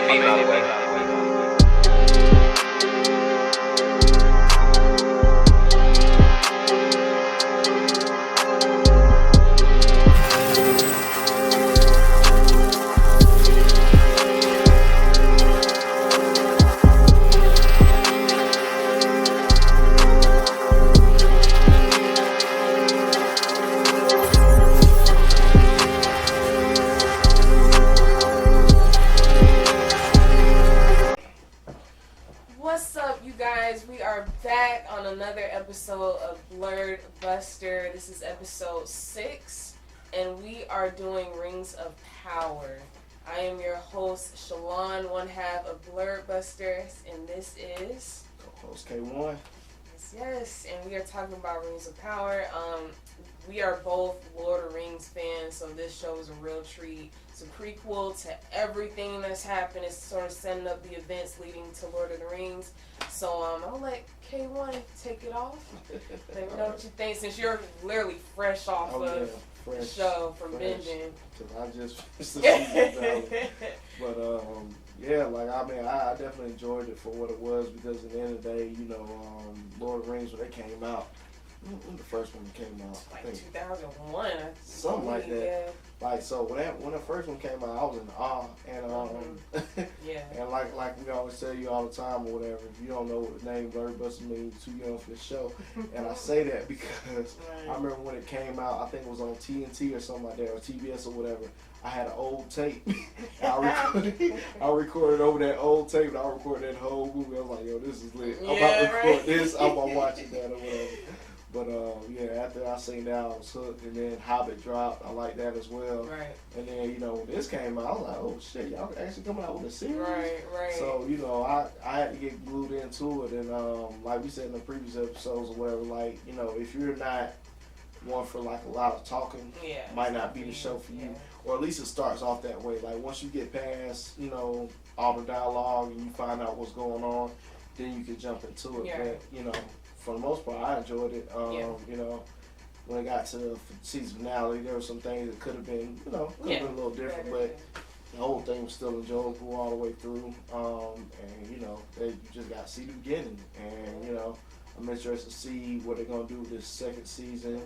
be my way. Episode of Blerd Buster. This is episode 6, and we are doing Rings of Power. I am your host, Shalon, one half of Blerd Buster, and this is co-host K1. Yes, and we are talking about Rings of Power. We are both Lord of the Rings fans, so this show is a real treat. It's a prequel to everything that's happened. It's sort of setting up the events leading to Lord of the Rings. So I'm going to let K1 take it off. Let me know what you think, since you're literally fresh off the show from binging. I just finished the season. But yeah, like I definitely enjoyed it for what it was, because at the end of the day, Lord of the Rings, when they came out, when the first one came out, like I think 2001, something like that. Yeah. Like, so when the first one came out, I was in awe, and yeah, and like we always tell you all the time or whatever, if you don't know what the name Blerd Buster means, you're too young for the show. And I say that because I remember when it came out, I think it was on TNT or something like that, or TBS or whatever. I had an old tape. I recorded over that old tape, and I recorded that whole movie. I was like, yo, this is lit. I'm about to record this. I'm about to watch it that or whatever. But yeah, after I seen that, I was hooked, and then Hobbit dropped. I like that as well. Right. And then when this came out, I was like, oh shit, y'all actually coming out with a series. Right. So I had to get glued into it, and like we said in the previous episodes or whatever, like if you're not one for like a lot of talking, might not be the show for you. Or at least it starts off that way. Like once you get past all the dialogue and you find out what's going on, then you can jump into it. Yeah. But for the most part, I enjoyed it. When it got to the season finale, there were some things that could have been, been a little different, but the whole thing was still enjoyable all the way through. And you just got to see the beginning, and I'm interested to see what they're gonna do with this second season.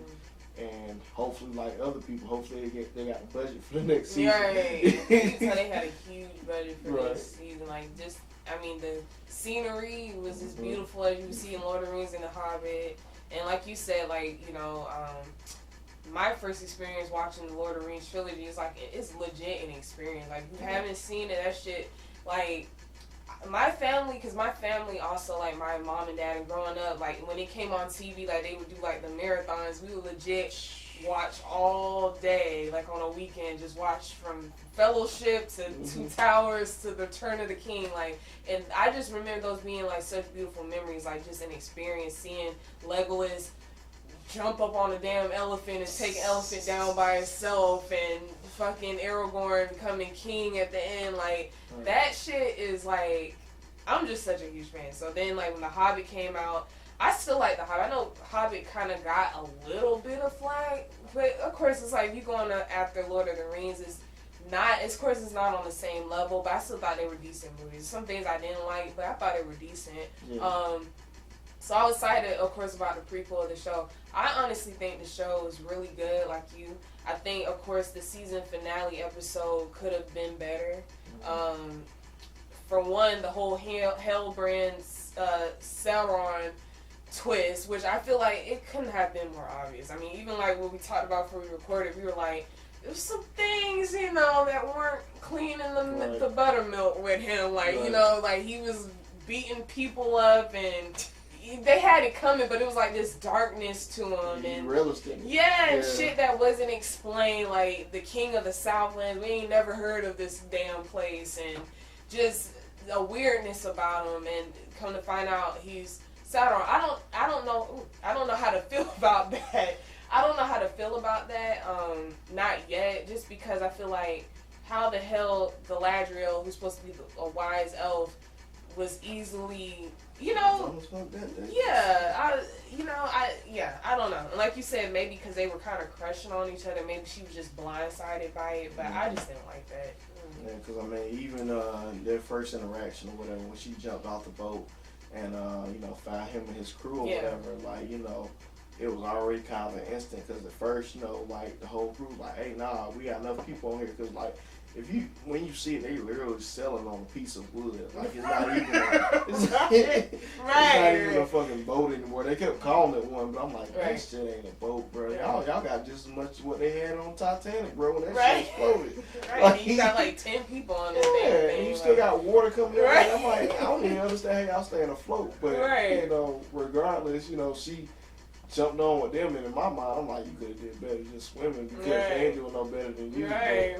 And hopefully, like other people, hopefully they got a budget for the next season. Right. You can tell they had a huge budget for this season. Like, the scenery was as beautiful as you see in Lord of the Rings and The Hobbit. And like you said, my first experience watching the Lord of the Rings trilogy is it's legit an experience. Like, if you haven't seen it, that shit, like, my family also, like, my mom and dad, and growing up, like, when it came on TV, like, they would do, like, the marathons. We would legit watch all day, like, on a weekend, just watch from Fellowship to Two Towers to the Return of the King, like, and I just remember those being, like, such beautiful memories, like, just an experience, seeing Legolas jump up on a damn elephant and take an elephant down by itself, and fucking Aragorn becoming king at the end, like, that shit is, like, I'm just such a huge fan. So then, like, when The Hobbit came out, I still like The Hobbit. I know Hobbit kind of got a little bit of flack, but of course it's like you going after Lord of the Rings is not, of course it's not on the same level, but I still thought they were decent movies. Some things I didn't like, but I thought they were decent. Yeah. So I was excited, of course, about the prequel of the show. I honestly think the show is really good, like you. I think, of course, the season finale episode could have been better. For one, the whole Hellbrand Sauron twist, which I feel like it couldn't have been more obvious. I mean, even like what we talked about before we recorded, we were like, there's some things, that weren't clean in the buttermilk with him. Like, like he was beating people up, and they had it coming, but it was like this darkness to him, and realistic. And shit that wasn't explained, like the King of the Southland. We ain't never heard of this damn place, and just a weirdness about him. And come to find out, he's Sauron. I don't know how to feel about that. Not yet, just because I feel like, how the hell Galadriel, who's supposed to be a wise elf, was easily, I don't know. And like you said, maybe because they were kind of crushing on each other, maybe she was just blindsided by it, but I just didn't like that. Yeah, because I mean, even their first interaction or whatever, when she jumped off the boat and found him and his crew or whatever, like, it was already kind of an instant. Because at first, like the whole crew was like, hey, nah, we got enough people on here. Because like, when you see it, they literally selling on a piece of wood. Like, it's not even a fucking boat anymore. They kept calling it one, but I'm like, that shit ain't a boat, bro. Y'all got just as much as what they had on Titanic, bro, when that shit exploded. Like, you got like 10 people on this thing. And you still got water coming in. I'm like, I don't even understand how y'all staying afloat. But, regardless, she jumped on with them, and in my mind, I'm like, you could have did better just swimming because they ain't doing no better than you. Right.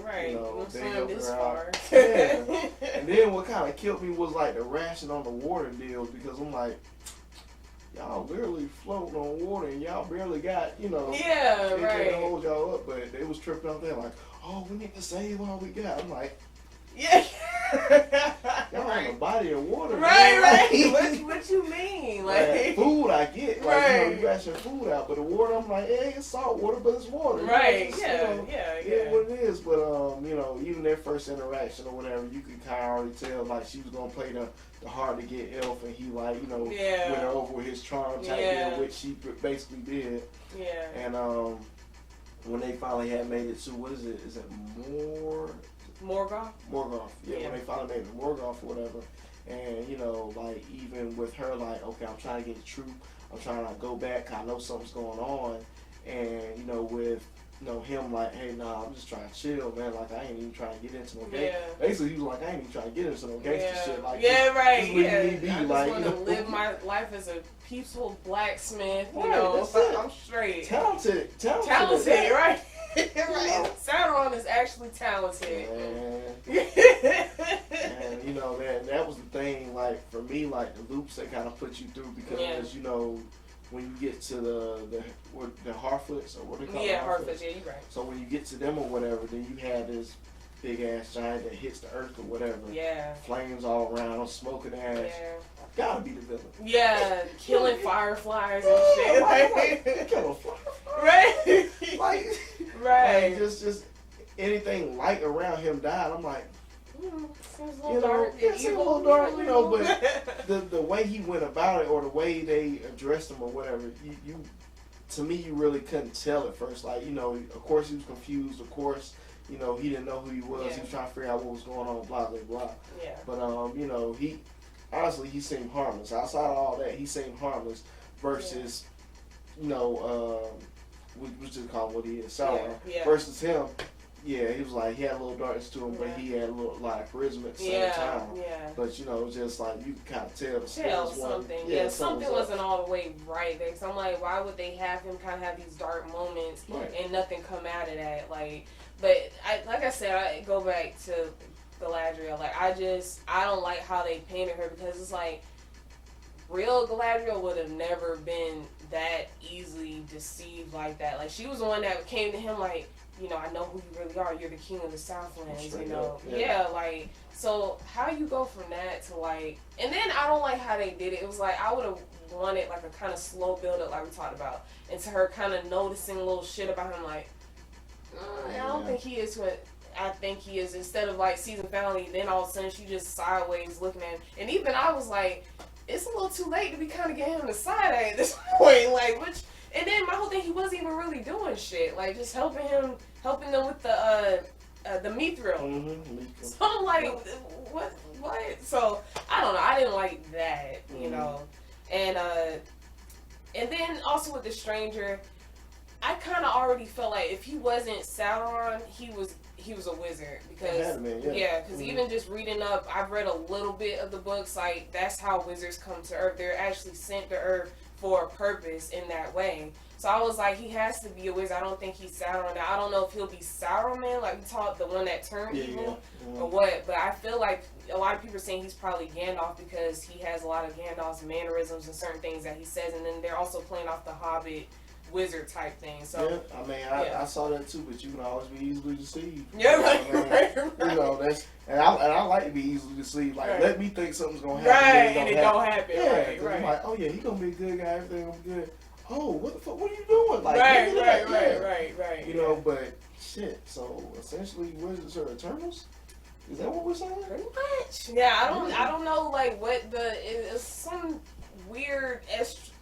They swim this far. And then what kind of killed me was like the ration on the water deal, because I'm like, y'all literally floating on water and y'all barely got, they can't hold y'all up, but they was tripping out there like, oh, we need to save all we got. I'm like, y'all on a body of water. Right. What you mean? Like, food, I get. Like, you ration food out, but the water, I'm like, hey, it's salt water, but it's water. Right. It's, Yeah. what it is. But even their first interaction or whatever, you could kind of already tell like she was gonna play the hard to get elf, and he like went over with his charm type deal, which she basically did. Yeah. And when they finally had made it to, what is it? Is it Morgoth? Yeah, when they finally made it Morgoth or whatever. And, like, even with her, like, okay, I'm trying to get the truth. I'm trying to go back. I know something's going on. And, with, him, like, hey, nah, I'm just trying to chill, man. Like, I ain't even trying to get into no gangster. Basically, he was like, I ain't even trying to get into no gangster shit. Like, just I just want to live my life as a peaceful blacksmith, I'm straight. Talented, right? Sauron is actually talented. And that was the thing, like, for me, like, the loops that kind of put you through, because, when you get to the Harfoots, or what they call Harfoots, you're right. So when you get to them or whatever, then you have this big ass giant that hits the earth or whatever. Yeah. Flames all around, smoking ass. Yeah. Gotta be the villain. Yeah, killing fireflies and shit. Killing fireflies. Right. Like, just anything light around him died. I'm like, seems a little dark. Seems a little dark, but the way he went about it, or the way they addressed him or whatever, to me, you really couldn't tell at first. Like, of course he was confused. Of course, he didn't know who he was. Yeah. He was trying to figure out what was going on, blah, blah, blah. Yeah. But, he seemed harmless. Outside of all that, he seemed harmless versus, we just call him what he is, Sauron. Yeah. Versus him, he was like, he had a little darkness to him, but he had a lot of charisma at the same time. Yeah. But, just like, you can kind of tell. Something. Something wasn't all the way right there. So I'm like, why would they have him kind of have these dark moments and nothing come out of that? Like, but like I said, I go back to Galadriel. Like, I don't like how they painted her, because it's like, real Galadriel would have never been that easily deceived like that. Like, she was the one that came to him like, I know who you really are. You're the king of the Southlands, like, so how you go from that to like, and then I don't like how they did it. It was like, I would have wanted like a kind of slow build up, like we talked about, into her kind of noticing little shit about him, like, I don't think he is what I think he is, instead of like season finale, then all of a sudden she just sideways looking at him. And even I was like, it's a little too late to be kind of getting him the side eye at this point, like, and then my whole thing, he wasn't even really doing shit, like just helping them with the mithril. Mm-hmm. So I'm like, what? So I don't know. I didn't like that, and then also with the stranger, I kind of already felt like if he wasn't Sauron, he was a wizard, because because even just reading up, I've read a little bit of the books. Like, that's how wizards come to Earth. They're actually sent to Earth for a purpose in that way. So I was like, he has to be a wizard. I don't think he's Sauron. Now, I don't know if he'll be Saruman, like we taught, the one that turned evil, or what. But I feel like a lot of people are saying he's probably Gandalf, because he has a lot of Gandalf's mannerisms and certain things that he says. And then they're also playing off the Hobbit wizard type thing. So yeah, I mean, I saw that too, but you can always be easily deceived. Yeah, right. You know, that's and I like to be easily deceived. Like, let me think something's gonna happen, right, and it don't happen. Yeah, right. I'm like, oh yeah, he gonna be a good guy. Everything gonna be good. Oh, what the fuck? What are you doing? Like, right. You know, but shit. So essentially, wizards are Eternals. Is that what we're saying? Pretty much. Yeah, I don't know, like what it's some weird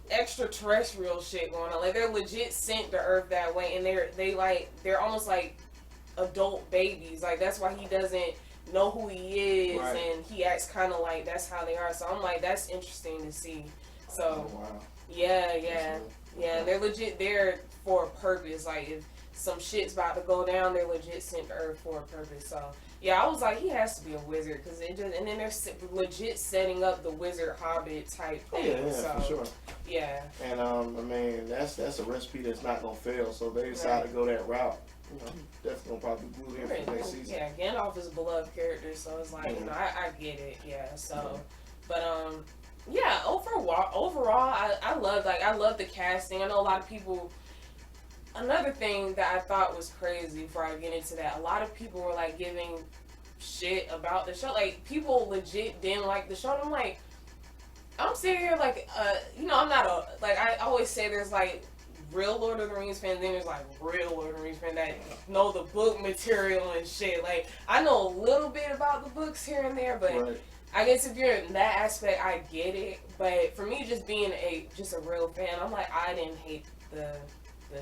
extraterrestrial shit going on. Like they're legit sent to Earth that way, and they're almost like adult babies. Like that's why he doesn't know who he is, and he acts kind of like that's how they are. So I'm like, that's interesting to see. So yeah, they're legit there for a purpose. Like if some shit's about to go down, they're legit sent to Earth for a purpose. So yeah, I was like, he has to be a wizard because it just, and then they're legit setting up the wizard hobbit type thing. Yeah, so, for sure. Yeah. And I mean, that's a recipe that's not gonna fail. So they decided to go that route. You know, definitely gonna probably glue in for next season. Yeah, Gandalf is a beloved character, so it's like, you know, I get it. Yeah. So, but yeah. Overall, I love the casting. I know a lot of people. Another thing that I thought was crazy before I get into that, a lot of people were like giving shit about the show. Like people legit didn't like the show. And I'm like, I'm sitting here like, you know, I'm not I always say there's like real Lord of the Rings fans, then there's like real Lord of the Rings fans that know the book material and shit. Like I know a little bit about the books here and there, but I guess if you're in that aspect, I get it. But for me, just being just a real fan, I'm like, I didn't hate the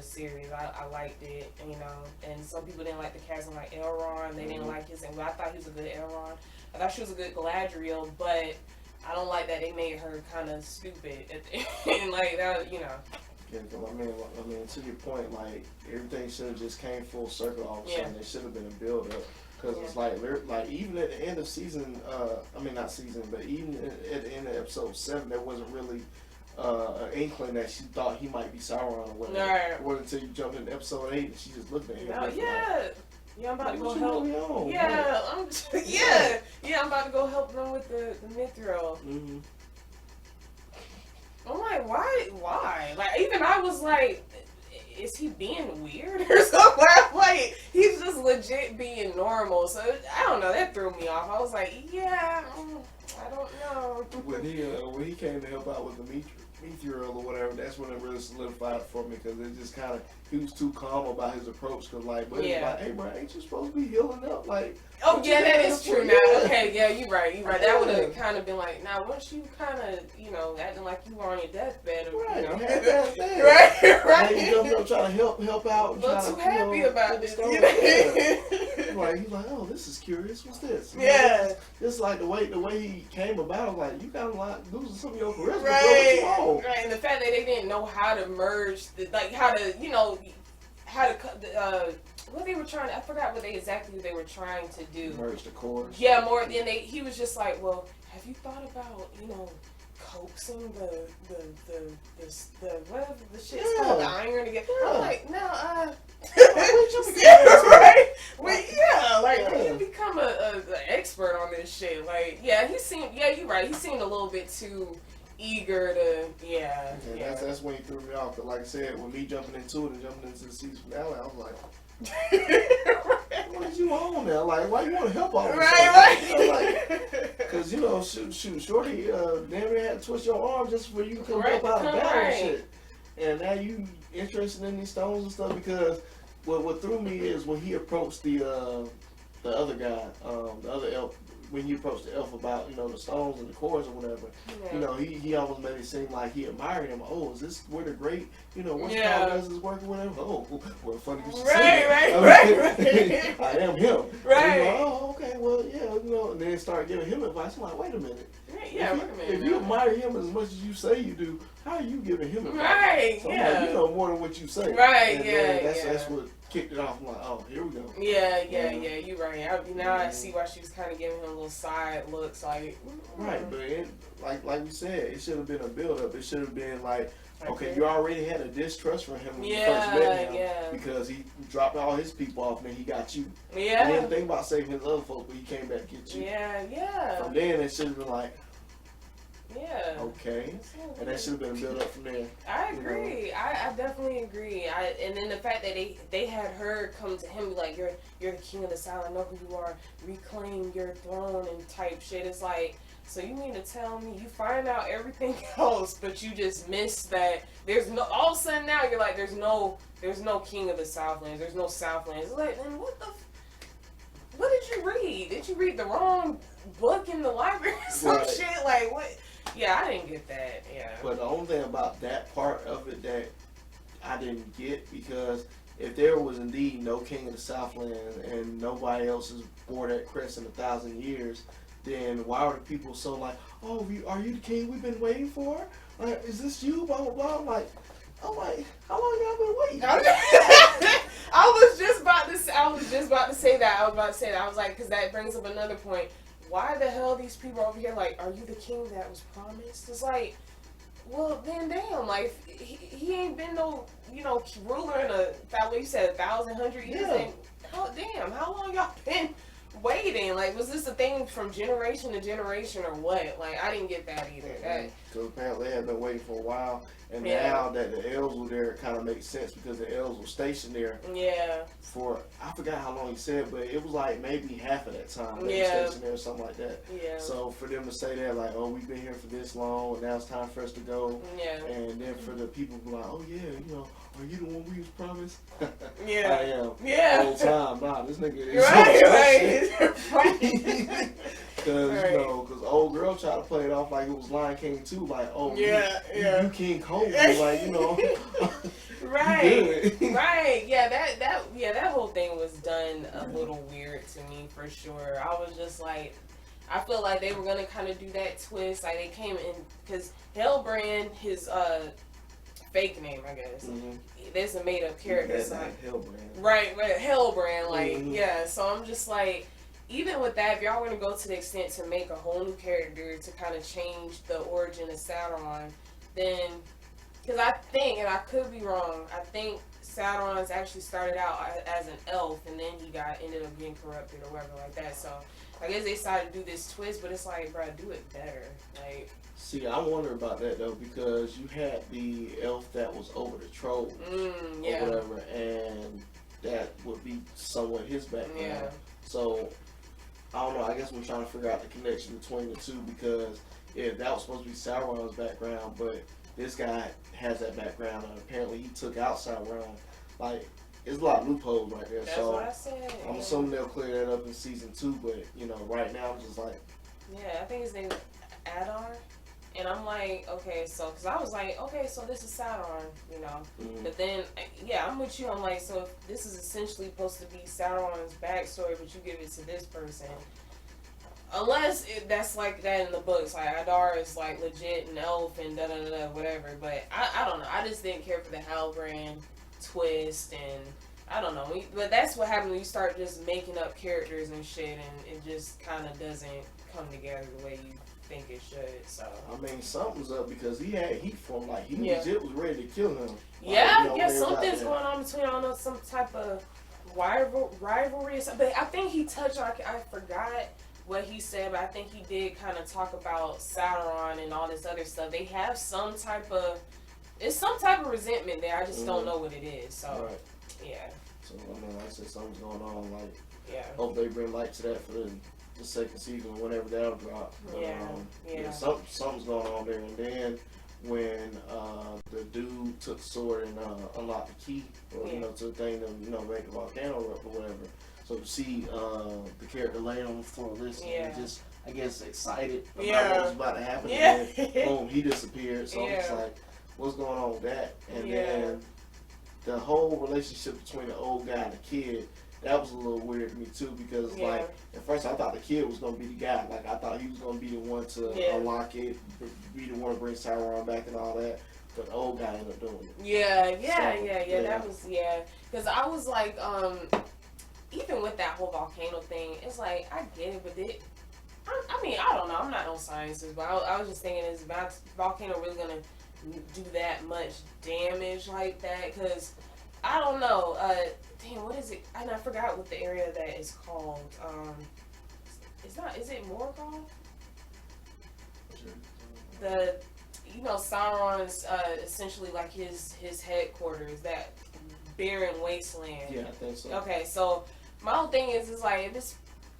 series. I liked it, you know, and some people didn't like the casting, like Elrond. They didn't like his, and I thought he was a good Elrond. I thought she was a good Galadriel, but I don't like that they made her kind of stupid at the end, like that, you know. Yeah, I mean, to your point, like everything should have just came full circle all of a sudden. There should have been a build up. Because it's like even at the end of season, not season, but even at the end of episode 7, there wasn't really an inkling that she thought he might be Sauron or whatever. Right. It wasn't until you jumped into episode 8 and she just looked at him. I'm about to go help. I'm about to go help them with the mithril. Mm-hmm. I'm like, why? Like, even I was like, is he being weird or something? Like, he's just legit being normal. So, I don't know, that threw me off. I was like, I don't know. When he came to help out with the mithril or whatever, that's when it really solidified for me, because it just kind of, he was too calm about his approach, because like, but it's like, hey bro, ain't you supposed to be healing up? Like, oh yeah, that is true now. Okay, yeah, you're right. That would have kind of been like, now once you kind of, you know, acting like you were on your deathbed, right? You know? right. And you jumped up trying to help out. But too happy about this. Like he's like, oh, this is curious. What's this? It's like the way he came about. Like you kind of like losing some of your charisma. Right. And the fact that they didn't know how to merge, what they were trying to, I forgot what they were trying to do. Merge the cores. Yeah, more, and he was just like, well, have you thought about, you know, coaxing the whatever the shit's called, the iron together? I'm like, no, right? Well, when you become an expert on this shit, like, you're right, he seemed a little bit too eager to, That's when he threw me off. But like I said, with me jumping into it and jumping into the season finale, I was like, what you on now? Like, why you want to help all this stuff? You know, like, because, you know, shoot, Shorty damn near had to twist your arm just for you to come help out of battle and shit. And now you interested in these stones and stuff, because what threw me is when he approached the other guy, the other elf, when you approached the elf about, you know, the stones and the cores or whatever, you know, he almost made it seem like he admired him. Oh, is this where the great, you know, what's called does is working with him? Oh, well, funny you should say that. Right. I am him. Right. Like, oh, okay, well, yeah, you know, and then start giving him advice. I'm like, wait a minute. If you admire him as much as you say you do, how are you giving him advice? Right. So I'm like, you know more than what you say. Right. And that's what kicked it off. I'm like, oh, here we go. Yeah, you're right. Now I see why she was kind of giving him little side looks, like. Right, but like we said, it should have been a build up. It should have been like, okay, you already had a distrust for him when you first met him, because he dropped all his people off and then he got you. Yeah. He didn't think about saving his other folks, but he came back to get you. Yeah. From then it should have been like, Yeah. Okay. And that should have been built up from there. I agree. You know? I definitely agree. And then the fact that they had her come to him like, you're the king of the South. I know who you are. Reclaim your throne and type shit. It's like, so you mean to tell me you find out everything else, but you just miss that there's no, all of a sudden now you're like, there's no king of the Southlands. There's no Southlands. It's like, then what did you read? Did you read the wrong book in the library or some shit? Like, what? Yeah, I didn't get that. Yeah. But the only thing about that part of it that I didn't get, because if there was indeed no king of the Southlands and nobody else has bore that crest in 1,000 years, then why are the people so like, oh, are you the king we've been waiting for? Like, is this you? Blah blah blah. I'm like, how long y'all been waiting? I was just about to say that. I was like, because that brings up another point. Why the hell these people over here like, are you the king that was promised? It's like, well, then damn, like, he ain't been no, ruler in you said 1,000, 100 years. Yeah. And, damn, how long y'all been waiting? Like, was this a thing from generation to generation or what? Like, I didn't get that either. Because apparently they had been waiting for a while, and now that the elves were there, it kind of makes sense because the elves were stationed there. Yeah. For, I forgot how long he said, but it was like maybe half of that time they were stationed there or something like that. Yeah. So for them to say that, like, oh, we've been here for this long, and now it's time for us to go. Yeah. And then for the people who are like, oh yeah, are you the one we was promised? Yeah. I am. Yeah. The whole time, nah, this nigga is right. Because old girl tried to play it off like it was Lion King too, like, oh, you King Cobra, like, right, right, that whole thing was done a little weird to me for sure. I was just like, I feel like they were gonna kind of do that twist, like they came in because Hellbrand, his fake name, I guess. Mm-hmm. There's a made up character. Hellbrand. Right, Hellbrand, like So I'm just like, even with that, if y'all want to go to the extent to make a whole new character to kind of change the origin of Sauron, then, because I think, and I could be wrong, I think Sauron's actually started out as an elf, and then he ended up getting corrupted or whatever like that. So I guess they decided to do this twist, but it's like, bro, do it better. Like, see, I wonder about that though, because you had the elf that was over the trolls or whatever, and that would be somewhat his background. Yeah. So I don't know, I guess we're trying to figure out the connection between the two, because that was supposed to be Sauron's background, but this guy has that background, and apparently he took out Sauron. Like, there's a lot of loopholes right there. That's so what I said. I'm assuming they'll clear that up in season 2, but right now I'm just like, I think his name is Adar. And I'm like, okay, so, because I was like, okay, so this is Sauron, Mm-hmm. But then, I'm with you. I'm like, so if this is essentially supposed to be Sauron's backstory, but you give it to this person. Unless that's like that in the books. Like, Adar is like legit an elf and da-da-da-da, whatever. But I don't know. I just didn't care for the Halbrand twist, and I don't know. But that's what happens when you start just making up characters and shit, and it just kind of doesn't come together the way you think it should. So I mean, something's up, because he had heat for him. Like, he legit was ready to kill him. Something's going on between, I don't know, some type of rivalry or something. But I think he touched on, I forgot what he said, but I think he did kind of talk about Sauron and all this other stuff. They have some type of resentment there. I just don't know what it is. So So I mean, like I said, something's going on. Like, hope they bring light to that for the second season, whenever that'll drop. Something's going on there. And then when the dude took the sword and unlocked the key, or to the thing to make a volcano erupt or whatever. So to see the character laying on the floor listening, just, I guess, excited about what was about to happen. And then, boom, he disappeared. So it's like, what's going on with that? And then the whole relationship between the old guy and the kid, that was a little weird to me too, because like, at first I thought the kid was going to be the guy. Like, I thought he was going to be the one to unlock it, be the one to bring Sauron back and all that. But the old guy ended up doing it. That was, because I was like, even with that whole volcano thing, it's like, I get it, but I mean, I don't know, I'm not no scientist, but I was just thinking, is volcano really going to do that much damage like that? Because, I don't know, what is it? I forgot what the area that is called. Is it Morgoth? Sauron's essentially like his headquarters, that barren wasteland. Yeah, I think so. Okay, so my whole thing is like, if it's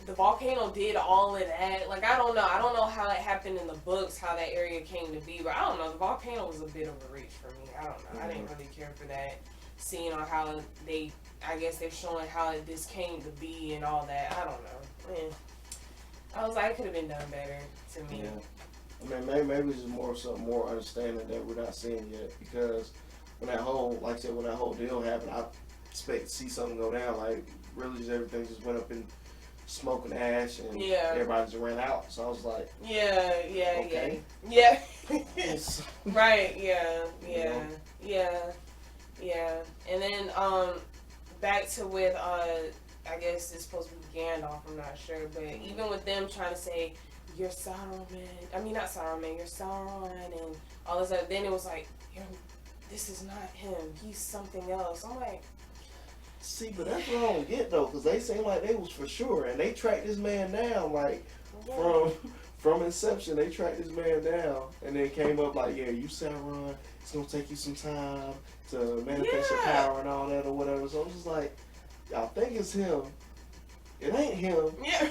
the volcano did all of that, like I don't know how it happened in the books, how that area came to be, but I don't know, the volcano was a bit of a reach for me. I don't know, I didn't really care for that, seeing on how I guess they're showing how this came to be and all that. I don't know, man. I was like, it could have been done better to me. Yeah. I mean, maybe it's just something more understanding that we're not seeing yet, because when that whole deal happened, I expect to see something go down. Like, really, just everything just went up in smoke and ash, and everybody just ran out. So I was like, okay. Yeah. Right. Yeah. And then back to with I guess it's supposed to be Gandalf. I'm not sure, but even with them trying to say you're Sauron, I mean not Sauron, you're Sauron, and all this. Then it was like, this is not him. He's something else. I'm like. See, but that's what I don't get though, because they seem like they was for sure, and they tracked this man down like from inception. They tracked this man down, and then came up like, yeah, you Sauron. It's gonna take you some time to manifest your power and all that or whatever. So I'm just like, y'all think it's him. It ain't him. Yeah.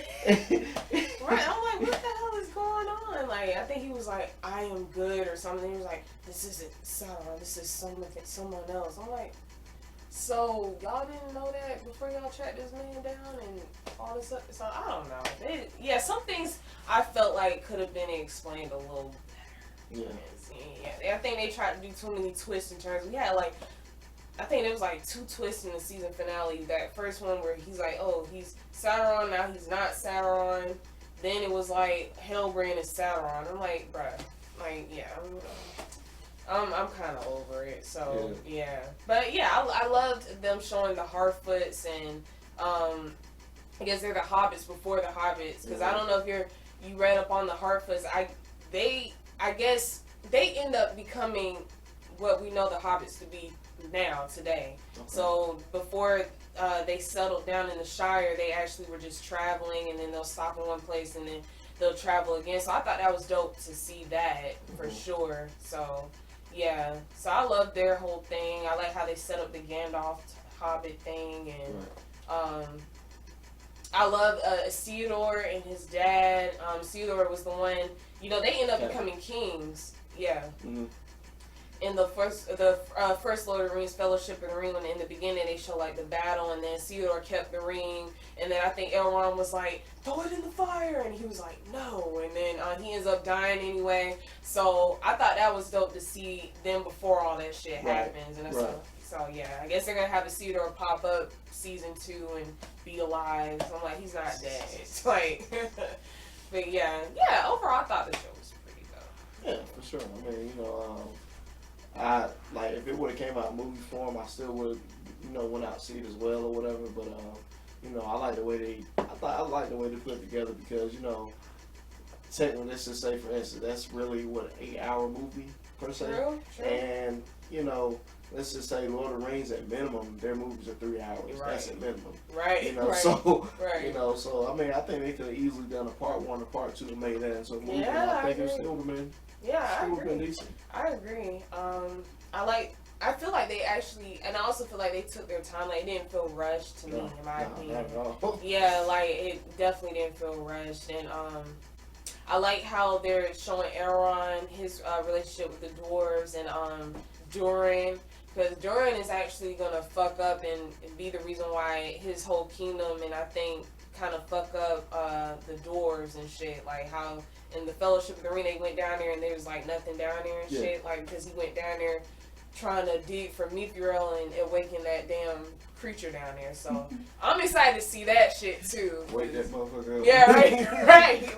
Right. I'm like, what the hell is going on? Like, I think he was like, I am good or something. He was like, this isn't Sauron. This is someone else. I'm like, so y'all didn't know that before y'all tracked this man down and all this stuff? So I don't know. Some things I felt like could have been explained a little better. Yeah. I think they tried to do too many twists and turns. We had like, I think there was like 2 twists in the season finale. That first one where he's like, oh, he's Sauron, now he's not Sauron. Then it was like Hellbrand is Sauron. I'm like, bruh, like, yeah, I'm kind of over it. So yeah. But yeah, I loved them showing the Harfoots, and I guess they're the Hobbits before the Hobbits, because I don't know if you read up on the Harfoots. I guess they end up becoming what we know the Hobbits to be now today. Okay. So before they settled down in the Shire, they actually were just traveling, and then they'll stop in one place and then they'll travel again. So I thought that was dope to see that for sure. So yeah, so I love their whole thing. I like how they set up the Gandalf Hobbit thing, and I love Theodore and his dad. Theodore was the one, they end up becoming kings. Yeah. Mm-hmm. In the first Lord of the Rings Fellowship of the Ring, in the beginning they show like the battle, and then Theodore kept the ring, and then I think Elrond was like, throw it in the fire, and he was like, no, and then he ends up dying anyway. So I thought that was dope to see them before all that shit happens, and so yeah, I guess they're gonna have a Theodore pop up season 2 and be alive. So I'm like, he's not dead. It's like, but yeah, overall I thought the show was pretty dope. Yeah, for sure. I mean, if it would have came out in movie form, I still would, went out to see it as well or whatever. But I like the way I like the way they put it together, because technically, let's just say for instance, that's really what, an 8-hour movie per se. True. And let's just say Lord of the Rings, at minimum, their movies are 3 hours. Right. That's at minimum. Right. So so I mean, I think they could have easily done a part 1 or part 2 and made that into a movie. I think it still would have been. Yeah, I agree. I agree. I feel like they actually, and I also feel like they took their time. Like, it didn't feel rushed to me, in my opinion. Not at all. Yeah, like, it definitely didn't feel rushed. And I like how they're showing Elrond, his relationship with the dwarves, and Durin. Because Durin is actually going to fuck up and be the reason why his whole kingdom, and I think, kind of fuck up the dwarves and shit. Like, how in the Fellowship of the Ring, they went down there and there was like nothing down there and shit. Like, because he went down there trying to dig for Mithril and awaken that damn creature down there. So I'm excited to see that shit too. Wake that motherfucker up. Yeah,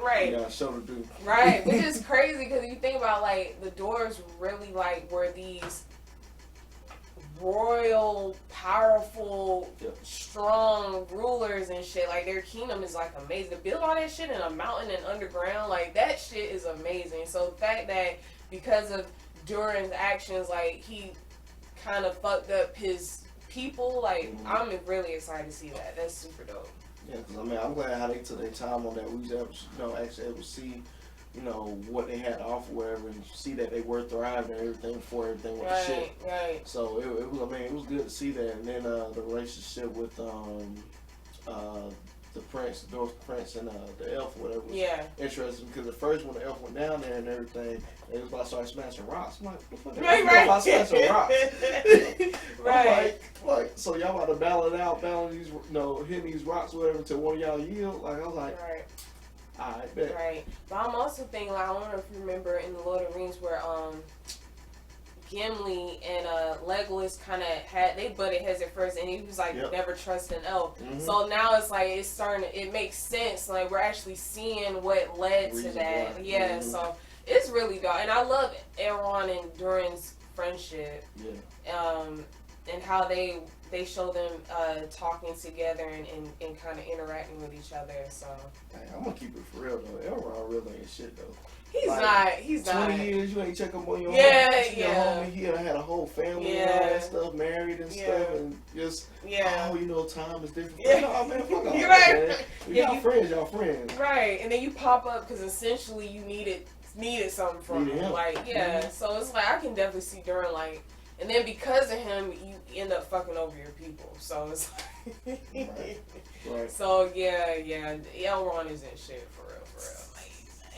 right. Yeah, show the dude. Right, which is crazy, because if you think about, like, the dwarves really like were these royal, powerful, strong rulers and shit. Like, their kingdom is like amazing. To build all that shit in a mountain and underground, like, that shit is amazing. So the fact that because of Durin's actions, like, he kind of fucked up his people, like, I'm really excited to see that. That's super dope. Yeah, because I mean, I'm glad how they took their time on that. We was able, actually able to see you know, what they had to offer, whatever, and see that they were thriving and everything before everything went to shit. Right. So it was, I mean, it was good to see that. And then the relationship with the prince, the dwarf prince, and the elf, or whatever, was interesting, because at first when the elf went down there and everything, they was about to start smashing rocks. I'm like, what the fuck? Right. About smashing rocks. Right. Like, so y'all about to battle it out, these, you know, hitting these rocks, or whatever, until one of y'all yield. Like, I was like, right. I bet. Right. But I'm also thinking, like, I don't know if you remember in the Lord of the Rings where Gimli and Legolas kind of had, they butted heads at first, and he was like, never trust an elf. So now it's like, it's starting to, it makes sense. Like, we're actually seeing what led to that. So it's really dope. And I love Elrond and Durin's friendship. And how they show them talking together and kind of interacting with each other. So hey, I'm gonna keep it for real though. Elrond really ain't shit though. He's 20 years you ain't check up on your homie. He had a whole family and all that stuff, married and stuff, and just oh, you know, time is different. No, man, fuck off, man. Y'all friends. Right, and then you pop up because essentially you needed something from him. Like, so it's like, I can definitely see Durin, like, and then because of him, you end up fucking over your people. So it's like, right. So Elrond isn't shit for real. Like,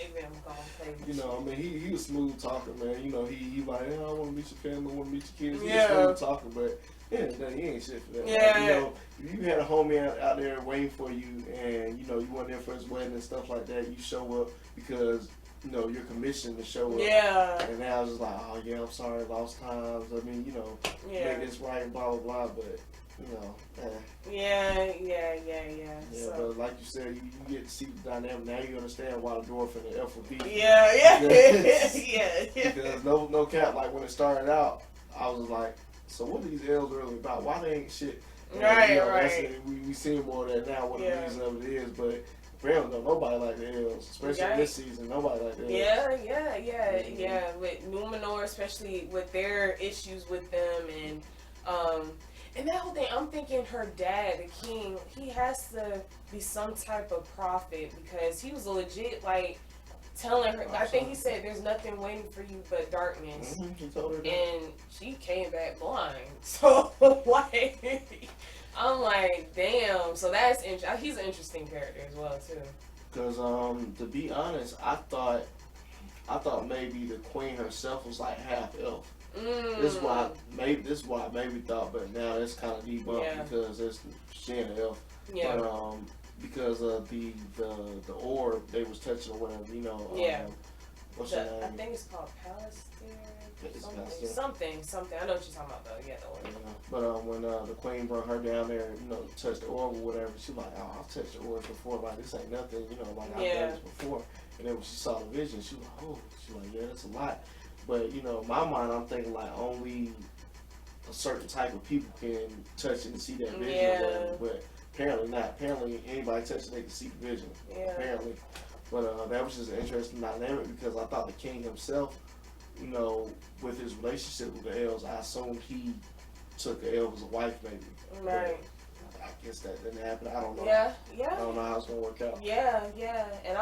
I'm gonna play with you know, I mean, he was smooth talking, man. You know, he like, I want to meet your family, I want to meet your kids. He was smooth talking, but he ain't shit for that. Like, you know, if you had a homie out there waiting for you, and you know you went there for his wedding and stuff like that, you show up because you know you're commissioned to show up. And now it's just like, oh yeah, I'm sorry, lost times. I mean, you know, make this right, blah blah blah. But you know, so. But like you said, you get to see the dynamic. Now you understand why the dwarf and the elf would be. Because no cap, like when it started out, I was like, so what are these elves really about? Why they ain't shit? And, right. We see more of that now, what the reason of it is, but apparently nobody like the elves, especially this season. Nobody like the elves. Yeah. With Numenor, especially with their issues with them, and that whole thing, I'm thinking her dad, the king, he has to be some type of prophet, because he was legit, like, telling her, I think he said, there's nothing waiting for you but darkness. He told her that. And she came back blind. So, like, I'm like, damn. So that's interesting. He's an interesting character as well, too. Because, to be honest, I thought maybe the queen herself was like half elf. This is why I maybe thought, but now it's kind of debunked because she ain't an elf. But because of the orb they was touching or whatever, you know. What's her name? I think it's called Something. I know what you're talking about though. Yeah, the orb. But when the queen brought her down there, you know, touched the orb or whatever, she was like, oh, I've touched the orb before. Like, this ain't nothing, you know. Like, I've done this before. And then when she saw the vision, she was like, oh, yeah, that's a lot. But, you know, in my mind, I'm thinking, like, only a certain type of people can touch it and see that vision or whatever. But apparently not. Apparently, anybody touches it, they can see the vision. Apparently. But that was just an interesting dynamic, because I thought the king himself, you know, with his relationship with the elves, I assumed he took the elves as a wife, maybe. Right. But I guess that didn't happen. I don't know. Yeah. I don't know how it's going to work out. Yeah. And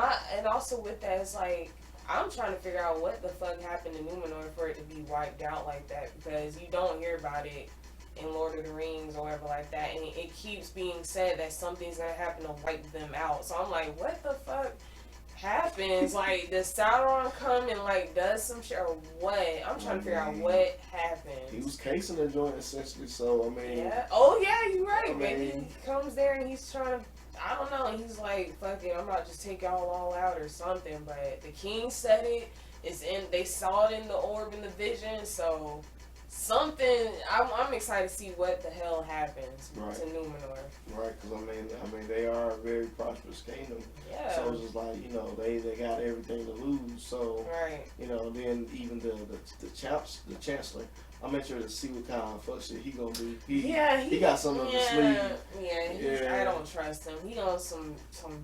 also with that, it's like, I'm trying to figure out what the fuck happened to Numenor for it to be wiped out like that, because you don't hear about it in Lord of the Rings or whatever like that, and it keeps being said that something's gonna happen to wipe them out. So I'm like, what the fuck happens? Like, does Sauron come and like does some shit or what? I'm trying to figure out what happened. He was casing the joint essentially, so I mean. Yeah. Oh yeah, you're right. Maybe he comes there and he's trying to. I don't know. He's like, fuck it, I'm about to just take y'all all out or something. But the king said it. They saw it in the orb in the vision. So something. I'm excited to see what the hell happens to Numenor. Right, because I mean, they are a very prosperous kingdom. Yeah. So it's just like, you know, they got everything to lose. So you know, then even the chancellor, I'm interested to see what kind of fuck shit he gonna do. He got something up his sleeve. I don't trust him. He on some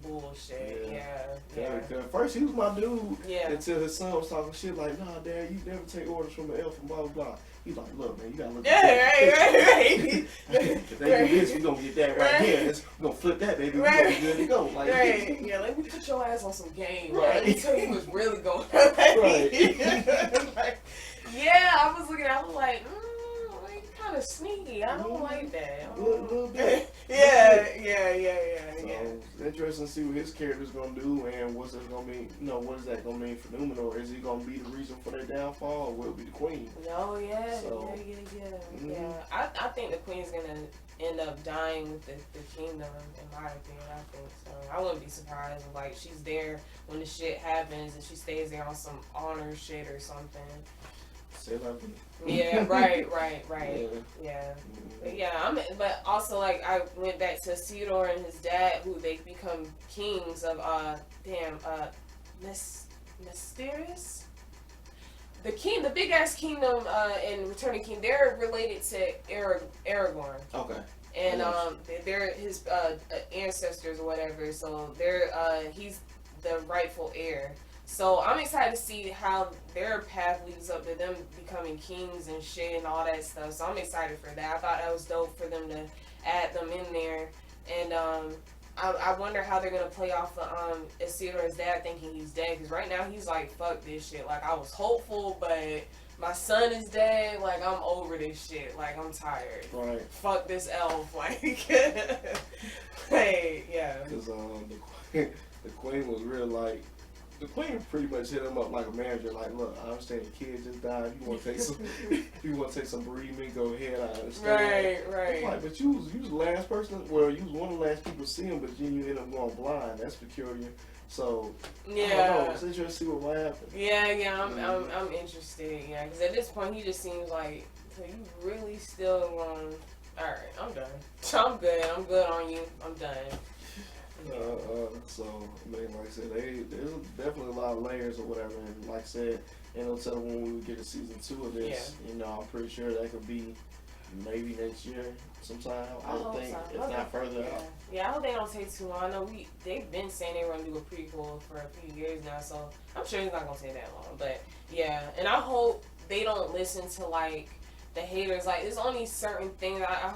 bullshit. Yeah. Cause first he was my dude. Yeah. Until his son was talking shit like, nah, Dad, you never take orders from an elf and blah blah blah. He's like, look, man, you gotta look at right. If they do this, we gonna get that right here. We gonna flip that, baby. We gonna be good to go. Like, yeah, let me put your ass on some game. Right. Let me tell you what's really going on. Right. Like, yeah, I was looking, I was like, kind of sneaky. I don't like that. Little bit. Yeah. So, it's interesting to see what his character's gonna do and what's it gonna mean. You know, what is that gonna mean for Numenor? Is he gonna be the reason for their downfall, or will it be the queen? Oh yeah, so, yeah. I think the queen's gonna end up dying with the kingdom. In my opinion, I think so. I wouldn't be surprised if like she's there when the shit happens and she stays there on some honor shit or something. Yeah, right. Yeah. But also like I went back to Theodore and his dad, who they become kings of Mysterious. The big ass kingdom in Returning King. They're related to Aragorn. Okay. And they're his ancestors or whatever. So he's the rightful heir. So I'm excited to see how their path leads up to them becoming kings and shit and all that stuff. So I'm excited for that. I thought that was dope for them to add them in there. And I wonder how they're gonna play off the Isildur's dad thinking he's dead, because right now he's like, fuck this shit. Like, I was hopeful, but my son is dead. Like, I'm over this shit. Like, I'm tired. Right. Fuck this elf. Like, hey, yeah. Because the queen was real like. The queen pretty much hit him up like a manager, like, look, I understand your kid just died. You want to take some bereavement? Go ahead. I understand. Right. Like, but you was the last person. Well, you was one of the last people to see him, but then you ended up going blind. That's peculiar. So yeah, I don't know. It's interesting to see what might happen. Yeah. I'm interested. Yeah, because at this point he just seems like, so you really still want? All right, I'm done. I'm good. I'm good on you. I'm done. So, I mean, like I said, there's definitely a lot of layers or whatever, and like I said, ain't no telling when we would get to season 2 of this. Yeah. You know, I'm pretty sure that could be maybe next year sometime. I would think, so. If not further out. Yeah, I hope they don't take too long. I know they've been saying they were going to do a prequel for a few years now, so I'm sure it's not going to take that long. But yeah, and I hope they don't listen to like the haters. Like, there's only certain things I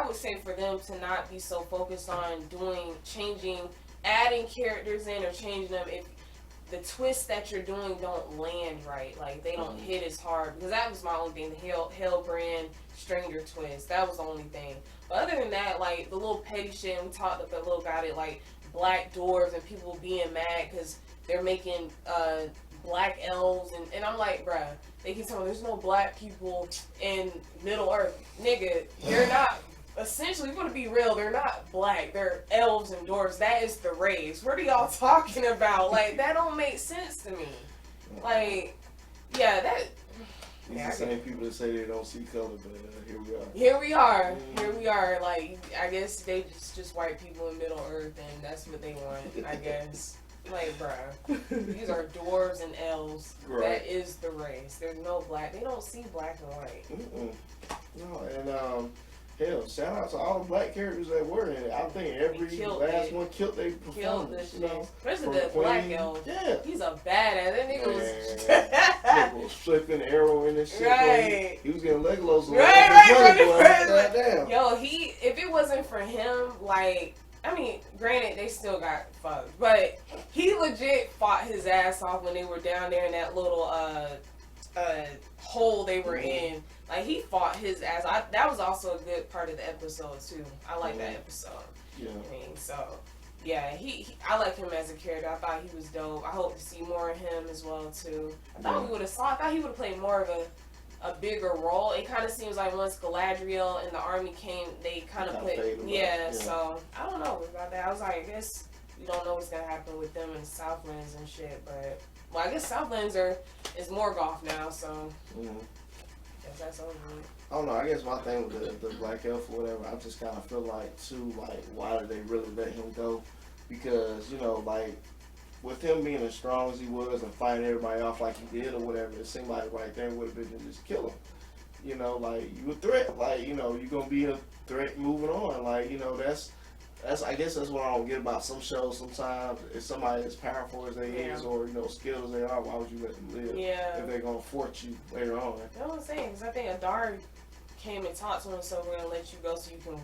would say for them to not be so focused on adding characters in or changing them if the twists that you're doing don't land right. Like, they don't hit as hard. Because that was my only thing. The Hellbrand Stranger twist. That was the only thing. But other than that, like, the little petty shit, we talked a little about it, like black dwarves and people being mad because they're making black elves. And I'm like, bruh, they keep telling me there's no black people in Middle Earth. Nigga, they're not. Essentially, you want to be real, they're not black. They're elves and dwarves. That is the race. What are y'all talking about? Like, that don't make sense to me. Like, yeah, that... These are the same people that say they don't see color, but here we are. Here we are. Like, I guess they just white people in Middle Earth, and that's what they want, I guess. Like, bruh, these are dwarves and elves. Right. That is the race. There's no black. They don't see black and white. No, and hell, shout out to all the black characters that were in it. I think every last one killed their performance. Especially the black elf. Yeah. He's a badass. That nigga was flipping arrow in this shit. Right. He was getting Legolas. Right. Damn. Yo, if it wasn't for him, like, I mean, granted, they still got fucked, but he legit fought his ass off when they were down there in that little hole they were in. Like, he fought his ass. That was also a good part of the episode too. I like that episode. Yeah. I mean, so yeah, I like him as a character. I thought he was dope. I hope to see more of him as well too. I thought he would have played more of a bigger role. It kind of seems like once Galadriel and the army came, they kind of put So I don't know about that. I was like, I guess we don't know what's gonna happen with them in Southlands and shit, but I guess Southlands is Morgoth now, so I guess that's over. I don't know. I guess my thing with the black elf or whatever, I just kind of feel like too, like, why did they really let him go? Because, you know, like, with him being as strong as he was and fighting everybody off like he did or whatever, it seemed like right there would have been to just kill him. You know, like, you a threat. Like, you know, you gonna be a threat moving on. Like, you know, that's I guess that's what I don't get about some shows sometimes. If somebody as powerful as they is or, you know, skilled as they are, why would you let them live? Yeah. If they're gonna thwart you later on. That's what I'm saying, because I think Adar came and talked to him, so we're gonna let you go so you can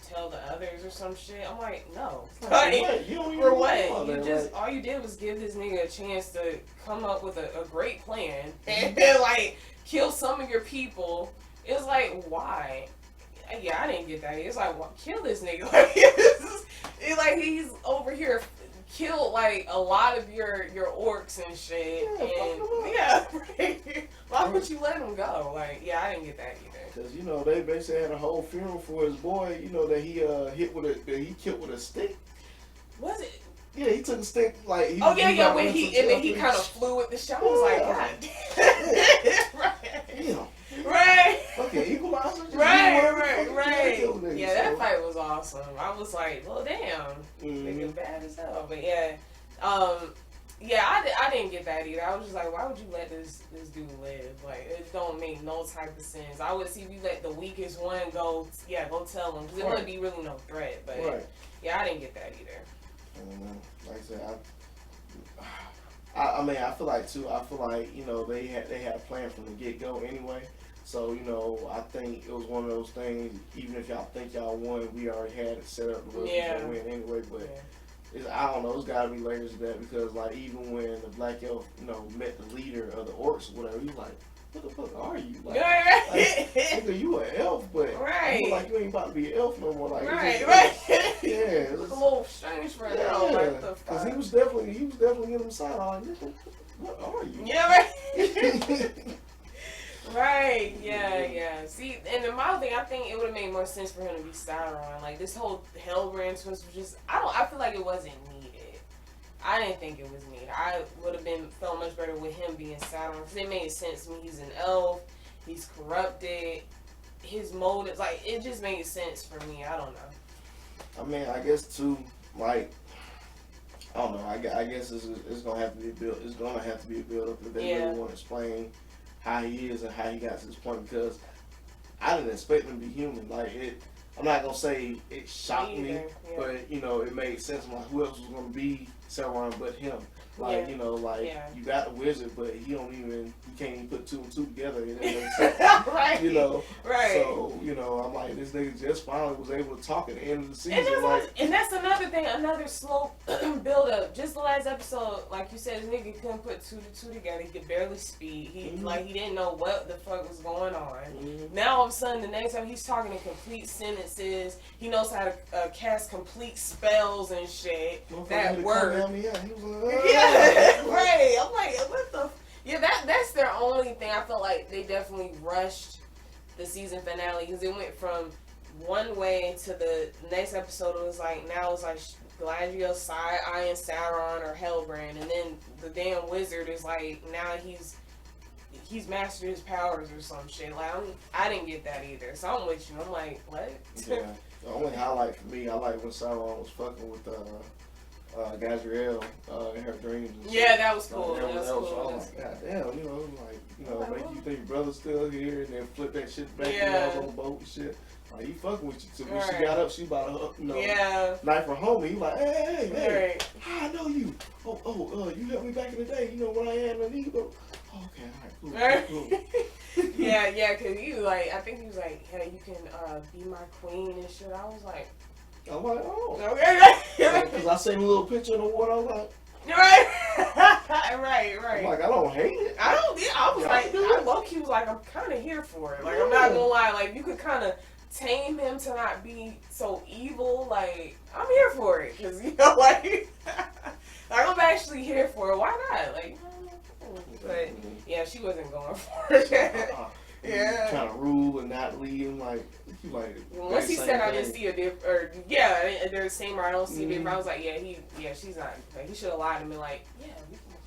tell the others or some shit. I'm like, no. Like, you don't even for what? You just all you did was give this nigga a chance to come up with a great plan and like kill some of your people. It's like, why? Yeah, I didn't get that. It's like, well, kill this nigga. Like, it's like he's over here killed like a lot of your orcs and shit. Why would you let him go? Like, yeah, I didn't get that either. Because, you know, they basically had a whole funeral for his boy, you know, that he he killed with a stick. Was it? Yeah, he took a stick, like, when he kind of flew with the shot. I was like, God. Damn. Right. Okay, Equalizer. Right. Yeah, that fight was awesome. I was like, well, damn. Nigga bad as hell. But yeah. I didn't get that either. I was just like, why would you let this dude live? Like, it don't make no type of sense. I would see if you let the weakest one go, go tell him. Because it wouldn't be really no threat. But, yeah, I didn't get that either. Like I said, I mean, I feel like, you know, they had a plan from the get-go anyway. So, you know, I think it was one of those things, even if y'all think y'all won, we already had it set up to win anyway. But I don't know, there's got to be layers of that because, like, even when the Black Elf, you know, met the leader of the orcs or whatever, he's like, what the fuck are you? Like, nigga, you an elf, but you look like you ain't about to be an elf no more. Like, Yeah, it's a little strange for an elf. Like, the fuck? Because he was definitely getting him side on. Nigga, what are you? Yeah, right. Right, yeah. See, and the mild thing, I think it would have made more sense for him to be Sauron. Like, this whole Hellbrand twist was just, I feel like it wasn't needed. I didn't think it was needed. I would have felt much better with him being Sauron, because it made sense to me. He's an elf, he's corrupted, his motives, like, it just made sense for me. I don't know. I mean, I guess, too, like, I don't know, I guess it's going to have to be built, it's going to have to be a build-up if they really want to explain how he is and how he got to this point, because I didn't expect him to be human. Like, I'm not gonna say it shocked me, but you know, it made sense. I'm like, who else was gonna be Sauron but him? Like, you know, like you got the wizard, but he can't even put two and two together. It doesn't make sense. Right. You know. Right. So, you know, I'm like, this nigga just finally was able to talk at the end of the season. And that's another thing, another slow build up. Just the last episode, like you said, this nigga couldn't put two to two together. He could barely speak. He he didn't know what the fuck was going on. Now all of a sudden, the next time he's talking in complete sentences. He knows how to cast complete spells and shit. That word. Right. I'm like, what the? Yeah, that's their only thing. I feel like they definitely rushed the season finale because it went from one way to the next episode. It was like, now it's like Galadriel, Sci-fi, and Sauron or Hellbrand, and then the damn wizard is like, now he's mastered his powers or some shit. Like, I didn't get that either. So I'm with you. I'm like, what? Yeah. The only highlight for me, I like when Sauron was fucking with Galadriel in her dreams. And yeah, that was cool. That was cool. I'm like, God damn, make you think your brother's still here, and then flip that shit back when I was on the boat and shit. Like, he fucking with you. So when she got up, she about to, knife her homie. He like, hey, how I know you? You helped me back in the day. You know when I had my knee, but okay, all right, cool. yeah, cause I think he was like, hey, you can be my queen and shit. I was like, okay. Because I seen a little picture in the water. I was like, right. I'm like, I don't hate it. I was like, I low-key was like, I'm kind of here for it. Like, I'm not gonna lie. Like, you could kind of tame him to not be so evil. Like, I'm here for it. Because, like, I'm actually here for it. Why not? Like, but, yeah, she wasn't going for it. Yeah. Trying to rule and not lead him. Once he said I didn't see a difference, or, they're the same or I don't see a difference, I was like, she's not. Like, he should have lied to me, like,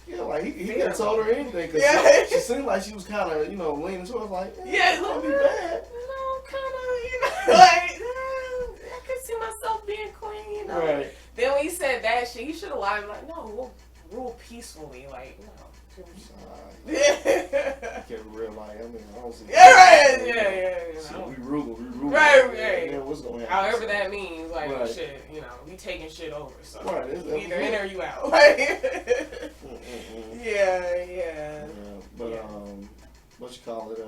like, he could have told her anything, because she seemed like she was kind of, leaning towards, like, it's not be bad. No, kind of, like, I could see myself being queen, Right. Then when he said that shit, he should have lied. I'm like, no, we'll rule peacefully, like, no. Kept real, like, I don't see. Yeah, right. So we ruling. Right. Yeah, what's gonna happen? However that means, like, shit, you know, we taking shit over, so either in or you out. Yeah. But what you call it?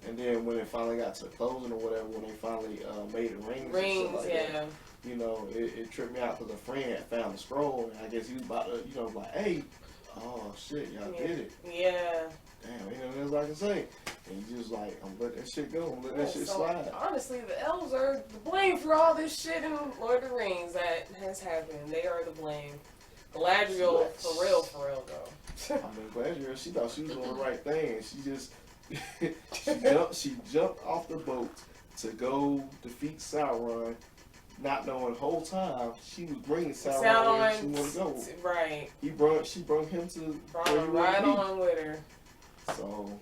And then when it finally got to closing or whatever, when they finally made it rings like that, you know, it tripped me out because a friend had found the scroll, and I guess he was about to, you know, like, hey, oh shit, y'all did it. Yeah. Damn, ain't nothing else I can say. And you just like, I'm letting that shit go. I'm letting that shit slide. Honestly, the elves are the blame for all this shit in Lord of the Rings that has happened. They are the blame. Galadriel, for real, though. I mean, Galadriel, she thought she was doing the right thing. And she just, she jumped off the boat to go defeat Sauron, not knowing the whole time she was bringing Sauron where she wanted to go. Right. She brought him to brought him right on with her. So,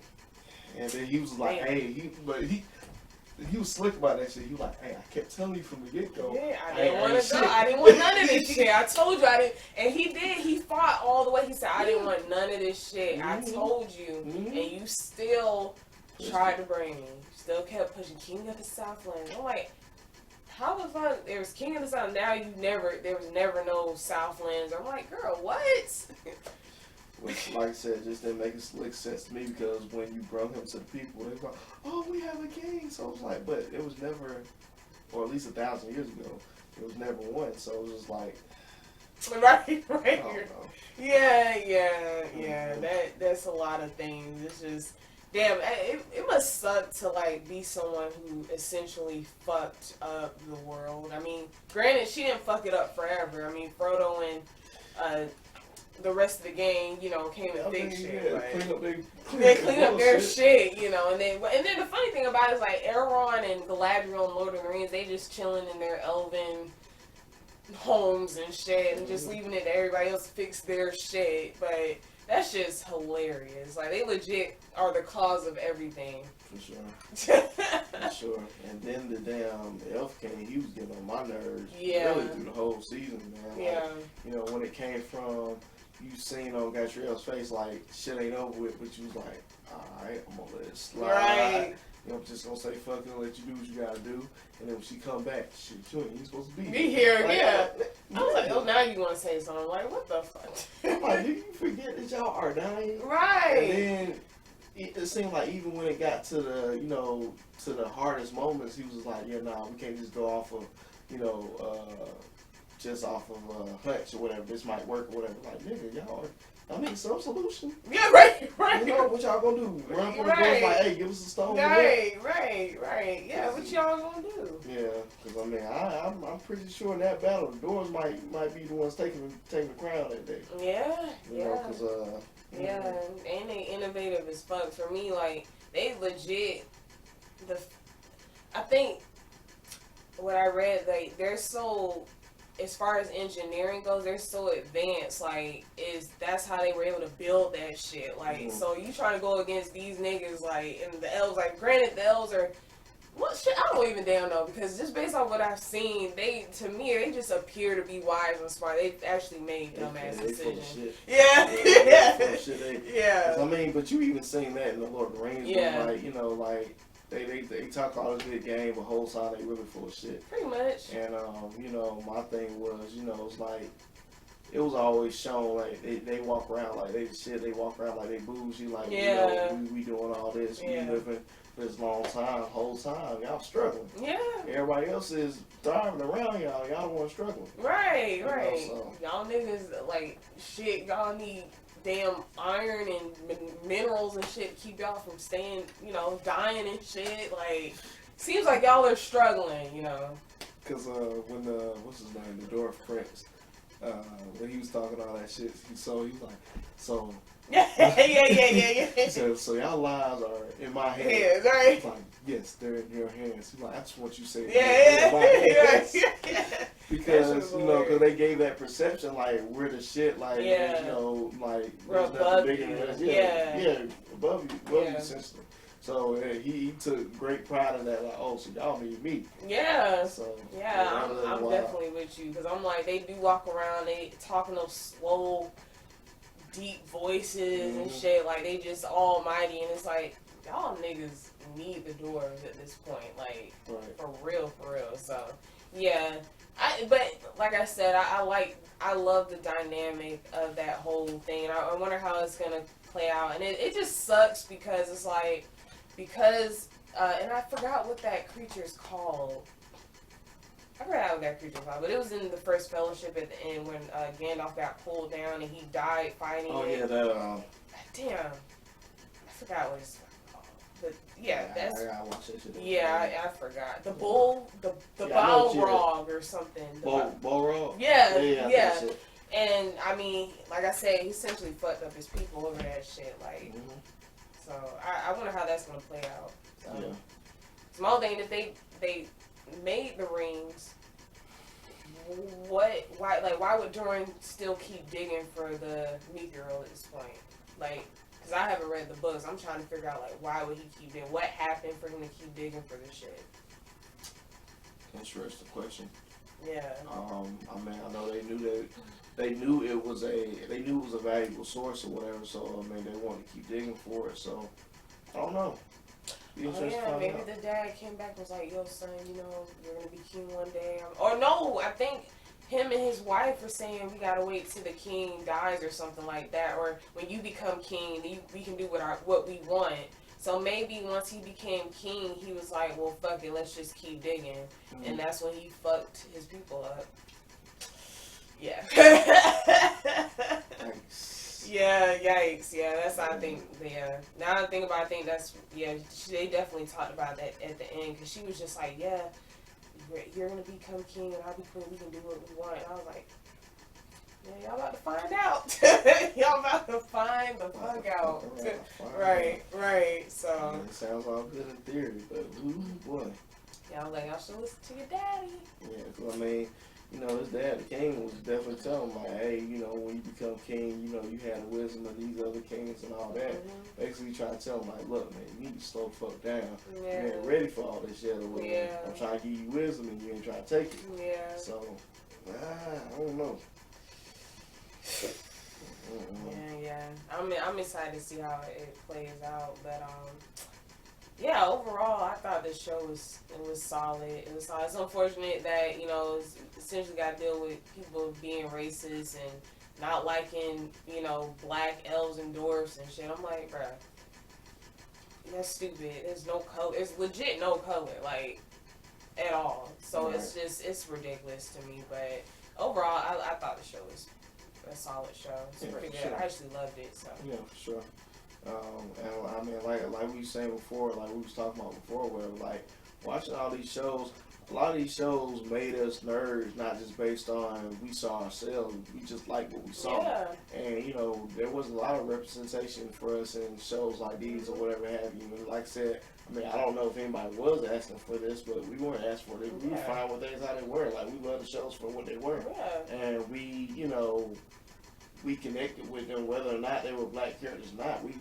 and then he was like, hey, he was slick about that shit. He was like, hey, I kept telling you from the get-go. Yeah, I didn't want to go. I didn't want none of this shit. I told you I didn't. And he did. He fought all the way. He said, I didn't want none of this shit. I told you. And you still tried to bring me. Still kept pushing King of the Southland. I'm like, how the fuck? There was King of the South. Now there was never no Southlands. I'm like, girl, what? Which, like I said, just didn't make slick sense to me because when you brought him to the people, they was like, oh, we have a king. So I was like, but it was never, or at least 1,000 years ago, it was never one. So it was just like, right. I don't know. Yeah. That's a lot of things. It's just, damn, it must suck to, like, be someone who essentially fucked up the world. I mean, granted, she didn't fuck it up forever. I mean, Frodo and, the rest of the gang, you know, came and fixed shit. Yeah, like, they cleaned up their shit, you know, and then the funny thing about it is, like, Elrond and Galadriel and Lord of the Rings, they just chilling in their elven homes and shit, and just leaving it to everybody else to fix their shit. But that shit's hilarious. Like, they legit are the cause of everything. For sure. And then the damn Elf King, he was getting on my nerves. Really through the whole season, man. Like, you know, when it came from, you seen on Gatriel's face, like, shit ain't over with, but you was like, alright, I'm gonna let it slide. Right. You know, I'm just gonna say fuck it and let you do what you gotta do. And then when she come back, shit, you ain't even supposed to be here. Like, I was like, oh, now you wanna say something. Like, what the fuck? I'm like, do you forget that y'all are dying? Right. And then it seemed like even when it got to the, you know, to the hardest moments, he was just like, yeah, nah, we can't just go off of, you know, just off of hunch or whatever. This might work or whatever. Like, nigga, y'all need some solution. Yeah, right. You know what y'all gonna do? Run for the doors like, hey, give us a stone. Right. Yeah, what y'all gonna do? Yeah, because I mean, I'm pretty sure in that battle, the doors might be the ones taking the crown that day. Yeah. You know, because and they innovative as fuck. For me, like, they legit. I think what I read, like, they're so, as far as engineering goes, they're so advanced. Like, that's how they were able to build that shit. Like, so you trying to go against these niggas, like, and the elves. Like, granted, the elves are. Well, shit, I don't even damn know, because just based on what I've seen, they just appear to be wise and smart. They've actually made dumbass decisions. Yeah. I mean, but you even seen that in the Lord of the Rings. Yeah. Like, you know, like, they talk all this big game, but whole time they really full of shit. Pretty much. And, you know, my thing was, you know, it's like, it was always shown, like, they walk around like they shit, they walk around like they bougie, like, you know, we doing all this, we living this long time, whole time, y'all struggling. Yeah. Everybody else is thriving around y'all the one struggling. Right. You know, so. Y'all niggas, like, shit, y'all need damn iron and minerals and shit to keep y'all from staying, you know, dying and shit. Like, seems like y'all are struggling, you know. Because when what's his name, the Dwarf Prince, when he was talking all that shit, he was like, so. Yeah. He said, so y'all lives are in my hands. Yeah, right. He's like, yes, they're in your hands. He's like, I just want you to say, yeah. Because, you know, because they gave that perception, like, we're the shit, like, you know, like, we're there's nothing bigger than us. Yeah, above you, essentially. So he took great pride in that, like, oh, so y'all need me. Yeah. So, I'm definitely with you, because I'm like, they do walk around, they talking those slow, deep voices and shit. Like, they just almighty, and it's like, y'all niggas need the doors at this point. Like, for real. So, yeah. But like I said, I love the dynamic of that whole thing. And I wonder how it's gonna play out. And it just sucks because it's like, and I forgot what that creature's called. I forgot what that creature's called, but it was in the first Fellowship at the end when Gandalf got pulled down and he died fighting. Oh yeah, that. Damn, I forgot what it's called. But yeah, that's. I gotta watch that shit. Yeah, I forgot. The bull, the Balrog or something. Balrog. Yeah. And I mean, like I said, he essentially fucked up his people over that shit. Like, so I wonder how that's gonna play out. So, yeah. Small thing that they made the rings. Why would Doran still keep digging for the Mithril at this point? Like, because I haven't read the books. I'm trying to figure out, like, why would he keep digging? What happened for him to keep digging for this shit? Interesting question. Yeah. I mean, I know they knew it was a valuable source or whatever. So I mean, they wanted to keep digging for it. So I don't know. Maybe the dad came back and was like, "Yo, son, you know, you're gonna be king one day." Or no, I think him and his wife were saying we gotta wait till the king dies or something like that. Or when you become king, we can do what we want. So maybe once he became king, he was like, "Well, fuck it, let's just keep digging," and that's when he fucked his people up. Yeah. Yeah, yikes. Yeah, that's how I think. Yeah. Now I think about it, I think that's, they definitely talked about that at the end, because she was just like, yeah, you're going to become king and I'll be queen, we can do what we want. And I was like, yeah, y'all about to find out. Y'all about to find the fuck out. Right. So. It sounds all good in theory, but boy. Yeah, I was like, y'all should listen to your daddy. Yeah, so I mean, you know, his dad, the king, was definitely telling him, like, hey, you know, when you become king, you know, you had the wisdom of these other kings and all that. Basically trying to tell him, like, look, man, you need to slow the fuck down. You ain't ready for all this shit or whatever. Yeah. I'm trying to give you wisdom and you ain't trying to take it. Yeah. So, I don't know. Yeah. I'm excited to see how it plays out, but yeah, overall, I thought this show was solid. It was solid. It's unfortunate that, you know, it's essentially got to deal with people being racist and not liking, you know, black elves and dwarfs and shit. I'm like, bruh, that's stupid. There's no color. It's legit no color, like, at all. So it's ridiculous to me. But overall, I thought the show was a solid show. It's pretty good. Sure. I actually loved it. So. Yeah, for sure. And I mean, like we were saying before, like we was talking about before, where like watching all these shows, a lot of these shows made us nerds, not just based on we saw ourselves, we just like what we saw. Yeah. And you know, there was a lot of representation for us in shows like these or whatever have you. And like I said, I mean, I don't know if anybody was asking for this, but we weren't asking for it. We were fine with things how they were. Like, we love the shows for what they were. Yeah. And we, you know, we connected with them whether or not they were black characters or not. We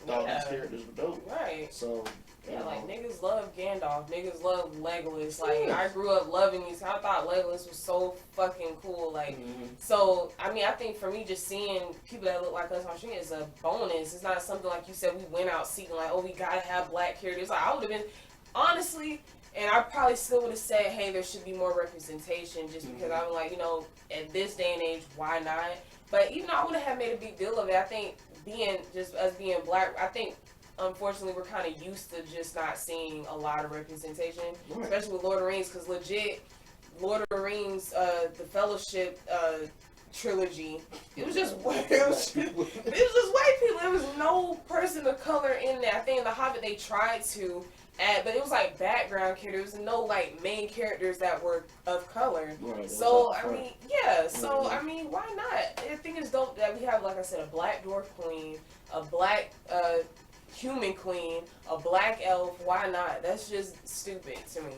thought these characters were dope. Right. So, yeah, like, niggas love Gandalf. Niggas love Legolas. Like, I grew up loving these. I thought Legolas was so fucking cool. Like, so, I mean, I think for me, just seeing people that look like us on screen is a bonus. It's not something like you said, we went out seeking, like, oh, we gotta have black characters. Like, I would have been, honestly, and I probably still would have said, hey, there should be more representation just because I'm like, you know, at this day and age, why not? But even though I wouldn't have made a big deal of it, I think us being black, I think, unfortunately, we're kind of used to just not seeing a lot of representation, especially with Lord of the Rings, because legit, Lord of the Rings, the Fellowship trilogy, it was just white people. There was no person of color in there. I think in The Hobbit they tried to add, but it was like background characters, no like main characters that were of color. Right, so I mean, so I mean, why not? I think it's dope that we have, like I said, a black dwarf queen, a black human queen, a black elf. Why not? That's just stupid to me.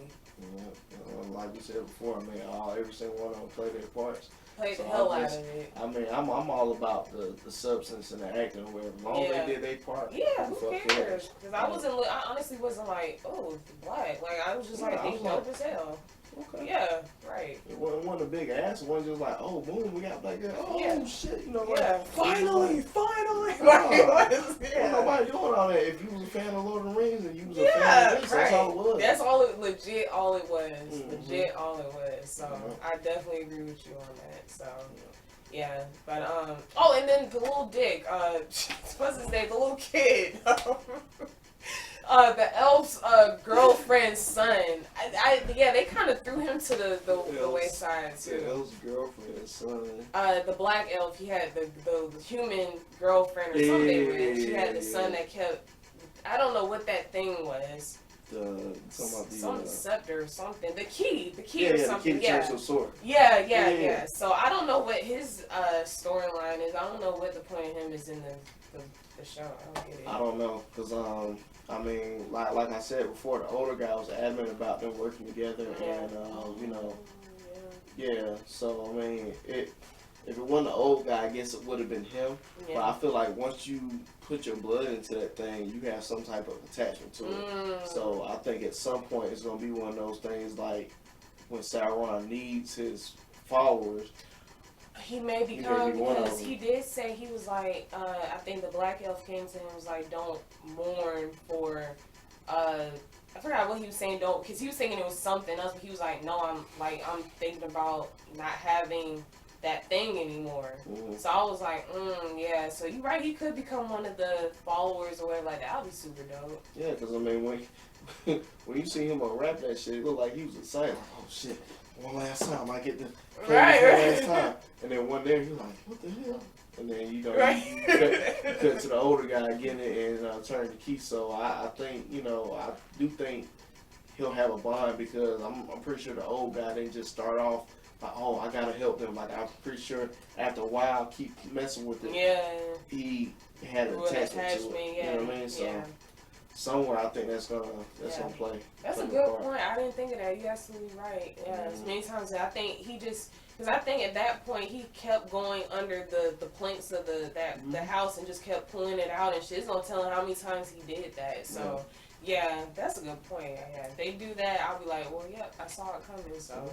Yeah, like we said before, I mean, every single one of them play their parts. Play the hell out of it. I mean, I'm all about the substance and the acting, wherever. As long as they did their part. Yeah, who cares? Because I honestly wasn't like, oh, black. Like, I was just like, they dope as hell. Okay. Yeah, right. It wasn't a big ass. It wasn't just like, oh, boom, we got black girl. Oh, yeah. shit, you know, yeah. like, Finally. Wasn't nobody doing all that. If you was a fan of Lord of the Rings and you was a fan of this, that's all it was. That's all it, legit all it was. Mm-hmm. Legit all it was. So, I definitely agree with you on that. So, yeah. But, oh, and then the little dick, what's his name? The little kid. The elf's girlfriend's son. Yeah, they kind of threw him to the wayside too. The elf's girlfriend's son. The black elf, he had the human girlfriend or something with. She had the son that kept. I don't know what that thing was. Some scepter or something. The key or something. The key to sword. Yeah. So I don't know what his storyline is. I don't know what the point of him is in the show. I don't get it. I don't know, cause I mean, like I said before, the older guy was adamant about them working together, and you know, yeah. So I mean, if it wasn't the old guy, I guess it would have been him. Yeah. But I feel like once you put your blood into that thing, you have some type of attachment to it. So I think at some point it's gonna be one of those things like when Sauron needs his followers. He may become, because he did say, he was like, I think the black elf came to him and was like, don't mourn for, I forgot what he was saying, because he was thinking it was something else, but he was like, no, I'm thinking about not having that thing anymore. So I was like, yeah, so you're right, he could become one of the followers or whatever, like that. That would be super dope. Yeah, because I mean, when you see him unwrap that shit, it looked like he was excited, like, oh shit, one last time, I get to play this one last time. And then one day, you're like, what the hell? And then, you know, you cut to the older guy getting it and turn the key. So I think, you know, I do think he'll have a bond, because I'm pretty sure the old guy didn't just start off like, oh, I gotta help them. Like, I'm pretty sure after a while, keep messing with it. Yeah. He had an attachment to it. Yeah. You know what I mean? So somewhere I think that's gonna play. That's a good point. I didn't think of that. You're absolutely right. Yeah, many times I think he just, because I think at that point he kept going under the planks of the house and just kept pulling it out and shit. It's gonna tell him how many times he did that. So yeah, that's a good point. Yeah, if they do that, I'll be like, well, yep, I saw it coming. So.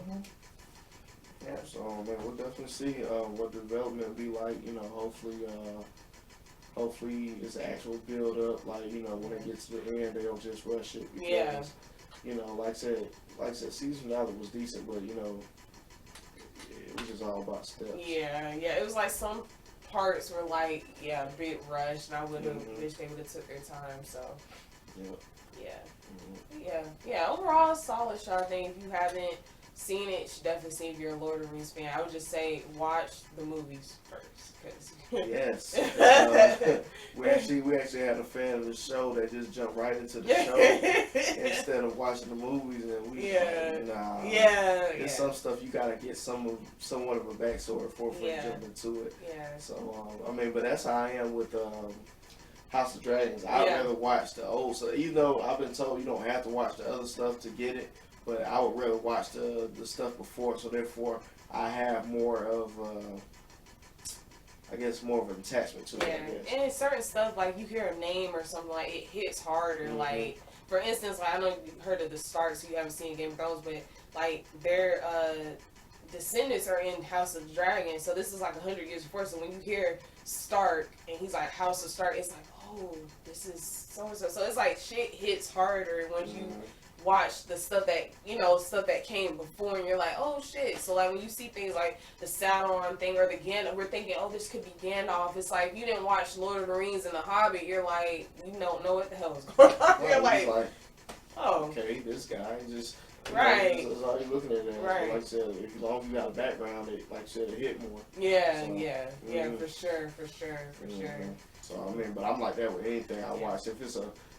Yeah, so man, we'll definitely see what the development will be like. You know, hopefully it's an actual build up. Like, you know, when it gets to the end, they don't just rush it. Because, you know, like I said, season finale was decent, but you know, it was just all about steps. Yeah. It was like some parts were like, a bit rushed, and I would have wished they would have took their time. So. Yeah. Overall, solid show. I think if you haven't seen it, you should definitely see if you're a Lord of the Rings fan. I would just say watch the movies first, cause yes, we actually had a fan of the show that just jumped right into the show instead of watching the movies, and we there's some stuff you gotta get somewhat of a backstory for you jump into it. So I mean, but that's how I am with House of Dragons. I'd rather watch the old stuff, even though I've been told you don't have to watch the other stuff to get it. But I would rather watch the stuff before, so therefore I have more of, I guess, more of an attachment to it. I guess. And certain stuff, like you hear a name or something, like it hits harder. Like, for instance, like I know you've heard of the Starks, so you haven't seen Game of Thrones, but like their descendants are in House of Dragons, so this is like 100 years before. So when you hear Stark and he's like House of Stark, it's like, oh, this is so and so. So it's like shit hits harder once you watch the stuff that came before, and you're like, oh shit. So like when you see things like the Sauron thing or the Gandalf, we're thinking, oh, this could be Gandalf. It's like you didn't watch Lord of the Rings and The Hobbit, you're like, you don't know what the hell is going on. You're like, oh, okay, this guy just right. That's all you're looking at. Right. Like I said, as long as you got a background, it, like I said, it hit more. Yeah, for sure. So I mean, but I'm like that with anything I watch.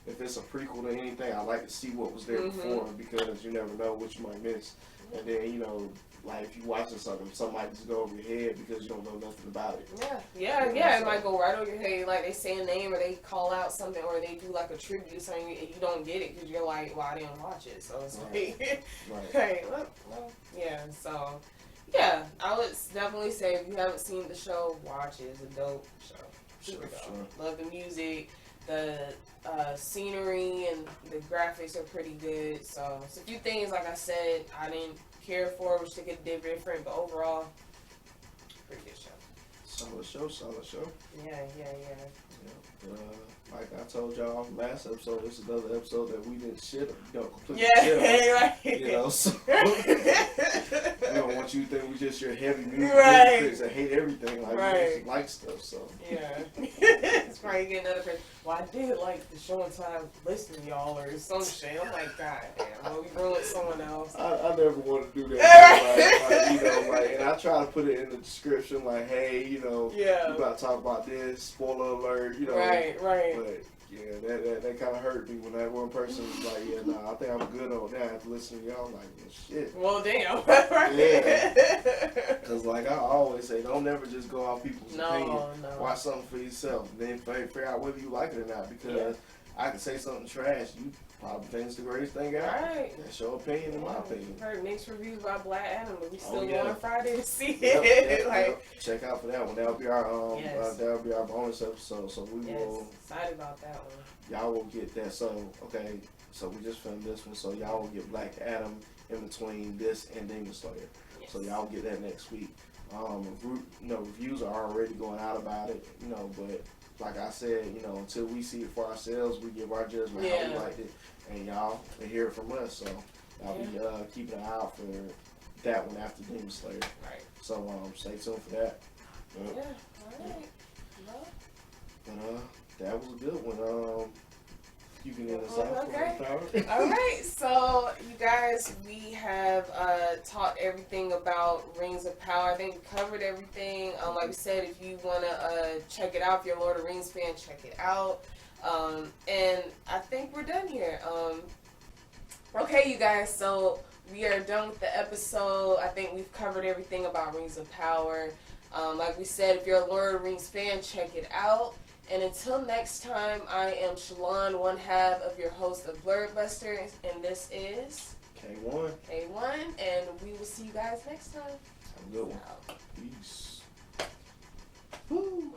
If it's a prequel to anything, I like to see what was there before, because you never know what you might miss. And then, you know, like if you're watching something might just go over your head because you don't know nothing about it. Yeah. It might go right over your head. Like they say a name or they call out something or they do like a tribute to something and you don't get it because you're like, well, I didn't watch it. So it's like, So, yeah, I would definitely say if you haven't seen the show, watch it. It's a dope show. Super dope. Love the music. The scenery and the graphics are pretty good. So it's a few things, like I said, I didn't care for, which they could do different, but overall, pretty good show. Solid show. Yeah. Like I told y'all last episode, this is another episode that we didn't completely Yeah, shit on. right. So we don't want you to think we just your heavy music Right. critics that hate everything. Like, Right. we just like stuff, so. Yeah. It's probably getting another person. Well, I did like the show and time listening to y'all or some shit. I'm like, God damn, well, we ruined someone else. I never want to do that. And I try to put it in the description, like, hey, we about to talk about this, spoiler alert, Right. But yeah, that kind of hurt me when that one person was like, yeah, nah, I think I'm good on that. After listening to y'all, I'm like, well, shit. Well, damn. Yeah. Because like I always say, don't never just go off people's opinion. No. Watch something for yourself, and then figure out whether you like it or not. Because I can say something trash, you probably think it's the greatest thing out. Right. That's your opinion, in my opinion. Heard mixed reviews about Blerd Adam, but we still going on Friday to see Yep, it. Check out for that one. That'll be our bonus episode. So we will. Excited about that one. Y'all will get that. So we just filmed this one. So y'all will get Black Adam in between this and Demon Slayer. Yes. So y'all get that next week. Reviews are already going out about it. But like I said, until we see it for ourselves, we give our judgment how we liked it, and y'all will hear it from us. So I'll be keeping an eye out for that one after Demon Slayer. Right. So stay tuned for that. Yeah. All right. Well. But that was a good one. You can end us out. Okay. All right. So you guys, we have taught everything about Rings of Power. I think we covered everything. Like we said, if you want to check it out, if you're a Lord of the Rings fan, check it out. And I think we're done here. Okay, you guys. So we are done with the episode. I think we've covered everything about Rings of Power. Like we said, if you're a Lord of the Rings fan, check it out. And until next time, I am Shalon, one half of your host of Blerd Buster, and this is K1. And we will see you guys next time. Have a good one. Peace. Woo.